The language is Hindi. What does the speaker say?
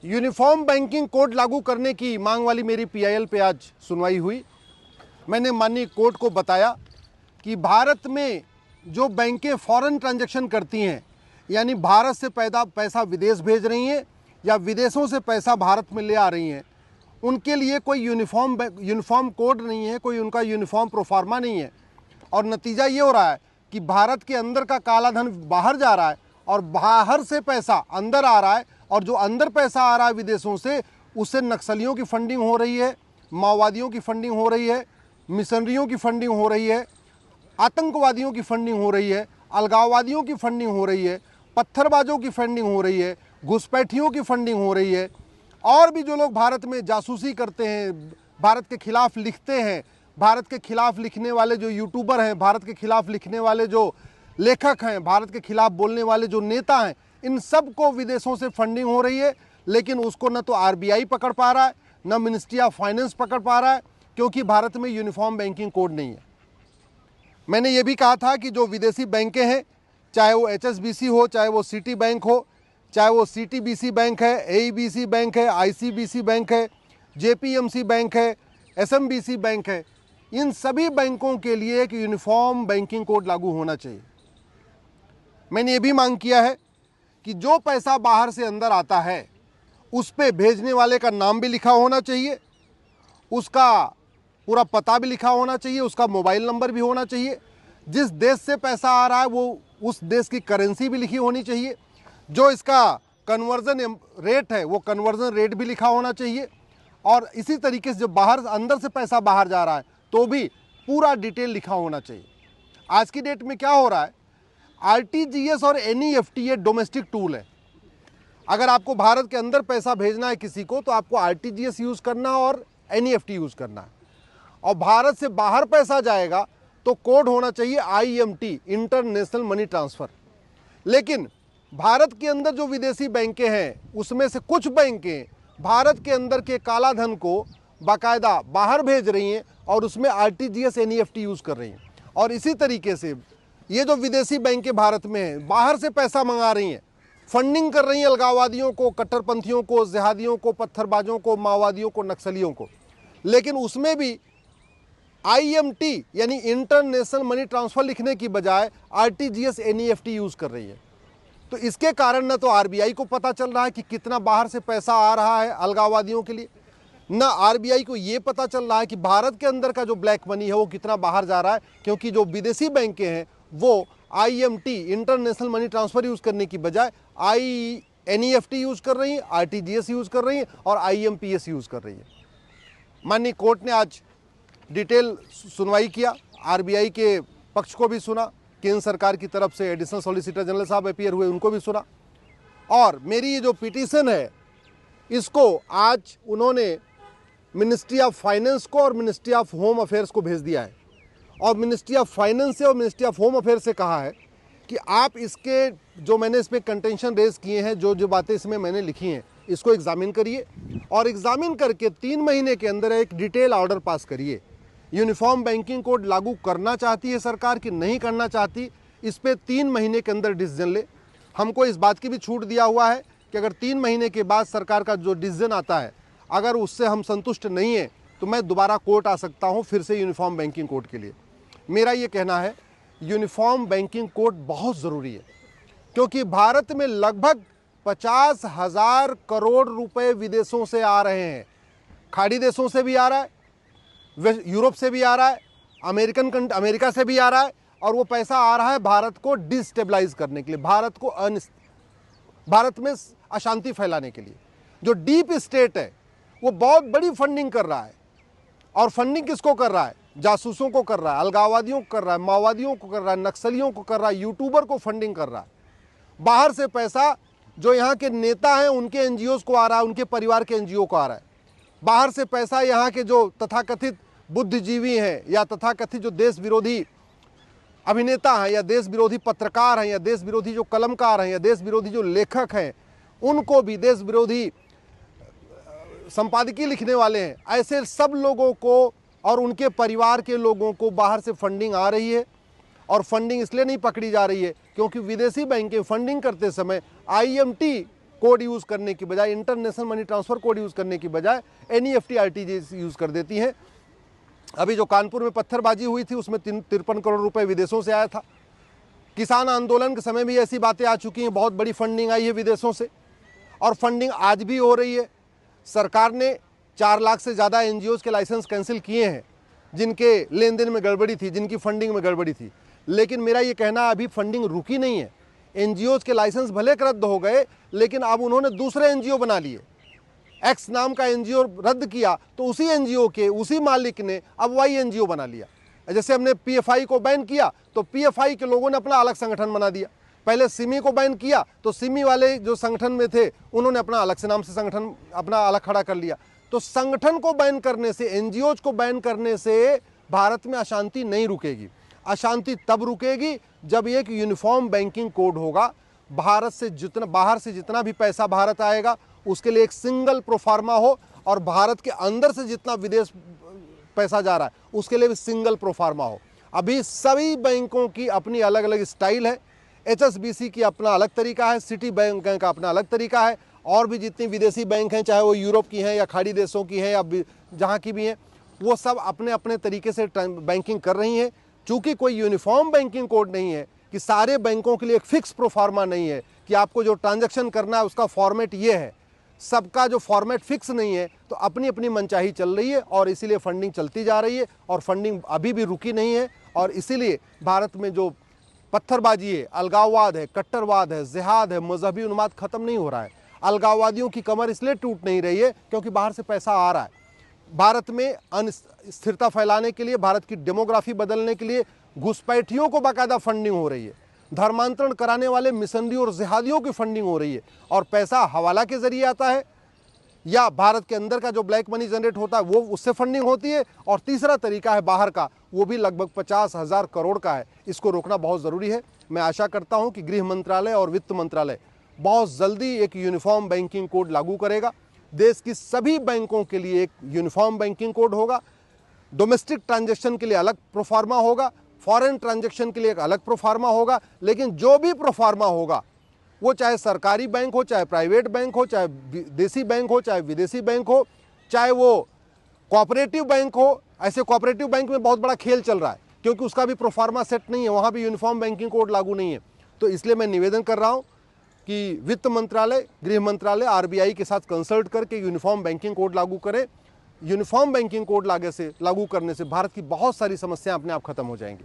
यूनिफॉर्म बैंकिंग कोड लागू करने की मांग वाली मेरी पीआईएल पे आज सुनवाई हुई। मैंने माननीय कोर्ट को बताया कि भारत में जो बैंकें फॉरेन ट्रांजैक्शन करती हैं, यानी भारत से पैसा विदेश भेज रही हैं या विदेशों से पैसा भारत में ले आ रही हैं, उनके लिए कोई यूनिफॉर्म कोड नहीं है, कोई उनका यूनिफॉर्म प्रोफार्मा नहीं है। और नतीजा ये हो रहा है कि भारत के अंदर का काला धन बाहर जा रहा है और बाहर से पैसा अंदर आ रहा है, और जो अंदर पैसा आ रहा है विदेशों से, उससे नक्सलियों की फंडिंग हो रही है, माओवादियों की फंडिंग हो रही है, मिशनरियों की फंडिंग हो रही है, आतंकवादियों की फंडिंग हो रही है, अलगाववादियों की फंडिंग हो रही है, पत्थरबाजों की फंडिंग हो रही है, घुसपैठियों की फंडिंग हो रही है। और भी जो लोग भारत में जासूसी करते हैं, भारत के खिलाफ लिखते हैं, भारत के खिलाफ लिखने वाले जो यूट्यूबर हैं, भारत के खिलाफ लिखने वाले जो लेखक हैं, भारत के खिलाफ बोलने वाले जो नेता हैं, इन सब को विदेशों से फंडिंग हो रही है। लेकिन उसको न तो आरबीआई पकड़ पा रहा है, न मिनिस्ट्री ऑफ फाइनेंस पकड़ पा रहा है, क्योंकि भारत में यूनिफॉर्म बैंकिंग कोड नहीं है। मैंने ये भी कहा था कि जो विदेशी बैंकें हैं, चाहे वो एचएसबीसी हो, चाहे वो सिटी बैंक हो, चाहे वो सीटीबीसी बैंक है, एईबीसी बैंक है, आईसीबीसी बैंक है, जेपीएमसी बैंक है, एसएमबीसी बैंक है, इन सभी बैंकों के लिए एक यूनिफॉर्म बैंकिंग कोड लागू होना चाहिए। मैंने ये भी मांग किया है कि जो पैसा बाहर से अंदर आता है, उस पे भेजने वाले का नाम भी लिखा होना चाहिए, उसका पूरा पता भी लिखा होना चाहिए, उसका मोबाइल नंबर भी होना चाहिए, जिस देश से पैसा आ रहा है वो उस देश की करेंसी भी लिखी होनी चाहिए, जो इसका कन्वर्जन रेट है वो कन्वर्जन रेट भी लिखा होना चाहिए। और इसी तरीके से जब अंदर से पैसा बाहर जा रहा है तो भी पूरा डिटेल लिखा होना चाहिए। आज की डेट में क्या हो रहा है, आरटीजीएस और एनईएफटी ये डोमेस्टिक टूल है। अगर आपको भारत के अंदर पैसा भेजना है किसी को, तो आपको आरटीजीएस यूज़ करना और एनईएफटी यूज़ करना है। और भारत से बाहर पैसा जाएगा तो कोड होना चाहिए आईएमटी, इंटरनेशनल मनी ट्रांसफ़र। लेकिन भारत के अंदर जो विदेशी बैंकें हैं, उसमें से कुछ बैंकें भारत के अंदर के काला धन को बाकायदा बाहर भेज रही हैं और उसमें आरटीजीएस एनईएफटी यूज़ कर रही हैं। और इसी तरीके से ये जो विदेशी बैंकें भारत में हैं, बाहर से पैसा मंगा रही हैं, फंडिंग कर रही हैं अलगाववादियों को, कट्टरपंथियों को, जिहादियों को, पत्थरबाजों को, माओवादियों को, नक्सलियों को। लेकिन उसमें भी आईएमटी यानी इंटरनेशनल मनी ट्रांसफ़र लिखने की बजाय आरटीजीएस एनईएफटी यूज़ कर रही है। तो इसके कारण न तो आरबीआई को पता चल रहा है कि कितना बाहर से पैसा आ रहा है अलगाववादियों के लिए, न आरबीआई को ये पता चल रहा है कि भारत के अंदर का जो ब्लैक मनी है वो कितना बाहर जा रहा है, क्योंकि जो विदेशी बैंकें हैं वो IMT international money transfer use करने की बजाय एनईएफटी यूज़ कर रही हैं, आरटीजीएस यूज़ कर रही हैं और आईएमपीएस यूज़ कर रही हैं। माननीय कोर्ट ने आज डिटेल सुनवाई किया, आरबीआई के पक्ष को भी सुना, केंद्र सरकार की तरफ से एडिशनल सॉलिसिटर जनरल साहब अपीयर हुए, उनको भी सुना। और मेरी ये जो पिटीशन है, इसको आज उन्होंने मिनिस्ट्री ऑफ फाइनेंस को और मिनिस्ट्री ऑफ होम अफेयर्स को भेज दिया है। और मिनिस्ट्री ऑफ फाइनेंस से और मिनिस्ट्री ऑफ होम अफेयर्स से कहा है कि आप इसके जो मैंने इसमें कंटेंशन रेज किए हैं, जो बातें इसमें मैंने लिखी हैं, इसको एग्जामिन करिए और एग्जामिन करके 3 महीने के अंदर एक डिटेल ऑर्डर पास करिए। यूनिफॉर्म बैंकिंग कोड लागू करना चाहती है सरकार कि नहीं करना चाहती, इस पे 3 महीने के अंदर डिसीजन ले। हमको इस बात की भी छूट दिया हुआ है कि अगर 3 महीने के बाद सरकार का जो डिसीजन आता है, अगर उससे हम संतुष्ट नहीं है तो मैं दोबारा कोर्ट आ सकता हूँ फिर से यूनिफॉर्म बैंकिंग कोड के लिए। मेरा ये कहना है, यूनिफॉर्म बैंकिंग कोड बहुत ज़रूरी है, क्योंकि भारत में लगभग 50,000 करोड़ रुपए विदेशों से आ रहे हैं। खाड़ी देशों से भी आ रहा है, यूरोप से भी आ रहा है, अमेरिका से भी आ रहा है, और वो पैसा आ रहा है भारत को डिस्टेबलाइज करने के लिए, भारत में अशांति फैलाने के लिए। जो डीप स्टेट है वो बहुत बड़ी फंडिंग कर रहा है। और फंडिंग किसको कर रहा है? जासूसों को कर रहा है, अलगाववादियों को कर रहा है, माओवादियों को कर रहा है, नक्सलियों को कर रहा है, यूट्यूबर को फंडिंग कर रहा है। बाहर से पैसा जो यहाँ के नेता हैं उनके एनजीओ को आ रहा है, उनके परिवार के एनजीओ को आ रहा है। बाहर से पैसा यहाँ के जो तथाकथित बुद्धिजीवी हैं या तथाकथित जो देश विरोधी अभिनेता हैं या देश विरोधी पत्रकार हैं या देश विरोधी जो कलमकार हैं या देश विरोधी जो लेखक हैं, उनको भी, देश विरोधी संपादकीय लिखने वाले हैं, ऐसे सब लोगों को और उनके परिवार के लोगों को बाहर से फंडिंग आ रही है। और फंडिंग इसलिए नहीं पकड़ी जा रही है क्योंकि विदेशी बैंकें फंडिंग करते समय आईएमटी कोड यूज़ करने की बजाय, international money transfer code use करने की बजाय NEFT RTGS यूज़ कर देती हैं। अभी जो कानपुर में पत्थरबाजी हुई थी उसमें 53 करोड़ रुपए विदेशों से आया था। किसान आंदोलन के समय भी ऐसी बातें आ चुकी हैं, बहुत बड़ी फंडिंग आई है विदेशों से और फंडिंग आज भी हो रही है। सरकार ने 4 लाख से ज़्यादा NGOs के लाइसेंस कैंसिल किए हैं जिनके लेन देन में गड़बड़ी थी, जिनकी फंडिंग में गड़बड़ी थी। लेकिन मेरा ये कहना, अभी फंडिंग रुकी नहीं है। NGOs के लाइसेंस भले रद्द हो गए, लेकिन अब उन्होंने दूसरे NGO बना लिए। एक्स नाम का NGO रद्द किया तो उसी NGO के उसी मालिक ने अब Y NGO बना लिया। जैसे हमने PFI को बैन किया तो PFI के लोगों ने अपना अलग संगठन बना दिया। पहले सिमी को बैन किया तो सिमी वाले जो संगठन में थे उन्होंने अपना अलग से नाम से संगठन अपना अलग खड़ा कर लिया। तो संगठन को बैन करने से, NGOs को बैन करने से भारत में अशांति नहीं रुकेगी। अशांति तब रुकेगी जब एक यूनिफॉर्म बैंकिंग कोड होगा। बाहर से जितना भी पैसा भारत आएगा उसके लिए एक सिंगल प्रोफार्मा हो, और भारत के अंदर से जितना विदेश पैसा जा रहा है उसके लिए भी सिंगल प्रोफार्मा हो। अभी सभी बैंकों की अपनी अलग अलग स्टाइल है। HSBC की अपना अलग तरीका है, सिटी बैंक का अपना अलग तरीका है, और भी जितनी विदेशी बैंक हैं, चाहे वो यूरोप की हैं या खाड़ी देशों की हैं या जहाँ की भी हैं, वो सब अपने अपने तरीके से बैंकिंग कर रही हैं। चूँकि कोई यूनिफॉर्म बैंकिंग कोड नहीं है कि सारे बैंकों के लिए एक फिक्स प्रोफार्मा नहीं है कि आपको जो ट्रांजैक्शन करना है उसका फॉर्मेट ये है, सबका जो फॉर्मेट फिक्स नहीं है, तो अपनी अपनी मनचाही चल रही है और इसीलिए फंडिंग चलती जा रही है और फंडिंग अभी भी रुकी नहीं है। और इसीलिए भारत में जो पत्थरबाजी है, अलगाववाद है, कट्टरवाद है, जिहाद है, मजहबी उन्माद खत्म नहीं हो रहा है। अलगाववादियों की कमर इसलिए टूट नहीं रही है क्योंकि बाहर से पैसा आ रहा है। भारत में अस्थिरता फैलाने के लिए, भारत की डेमोग्राफी बदलने के लिए घुसपैठियों को बाकायदा फंडिंग हो रही है, धर्मांतरण कराने वाले मिशनरी और जिहादियों की फंडिंग हो रही है, और पैसा हवाला के जरिए आता है या भारत के अंदर का जो ब्लैक मनी जनरेट होता है वो उससे फंडिंग होती है, और तीसरा तरीका है बाहर का, वो भी लगभग 50,000 करोड़ का है। इसको रोकना बहुत ज़रूरी है। मैं आशा करता हूं कि गृह मंत्रालय और वित्त मंत्रालय बहुत जल्दी एक यूनिफॉर्म बैंकिंग कोड लागू करेगा। देश की सभी बैंकों के लिए एक यूनिफॉर्म बैंकिंग कोड होगा। डोमेस्टिक ट्रांजैक्शन के लिए अलग प्रोफार्मा होगा, फॉरेन ट्रांजैक्शन के लिए एक अलग प्रोफार्मा होगा। लेकिन जो भी प्रोफार्मा होगा, वो चाहे सरकारी बैंक हो, चाहे प्राइवेट बैंक हो, चाहे देसी बैंक हो, चाहे विदेशी बैंक हो, चाहे वो कोऑपरेटिव बैंक हो। ऐसे कोऑपरेटिव बैंक में बहुत बड़ा खेल चल रहा है क्योंकि उसका भी प्रोफार्मा सेट नहीं है, वहाँ भी यूनिफॉर्म बैंकिंग कोड लागू नहीं है। तो इसलिए मैं निवेदन कर रहा हूँ कि वित्त मंत्रालय, गृह मंत्रालय RBI के साथ कंसल्ट करके यूनिफॉर्म बैंकिंग कोड लागू करें। यूनिफॉर्म बैंकिंग कोड लागू करने से भारत की बहुत सारी समस्याएं अपने आप खत्म हो जाएंगी।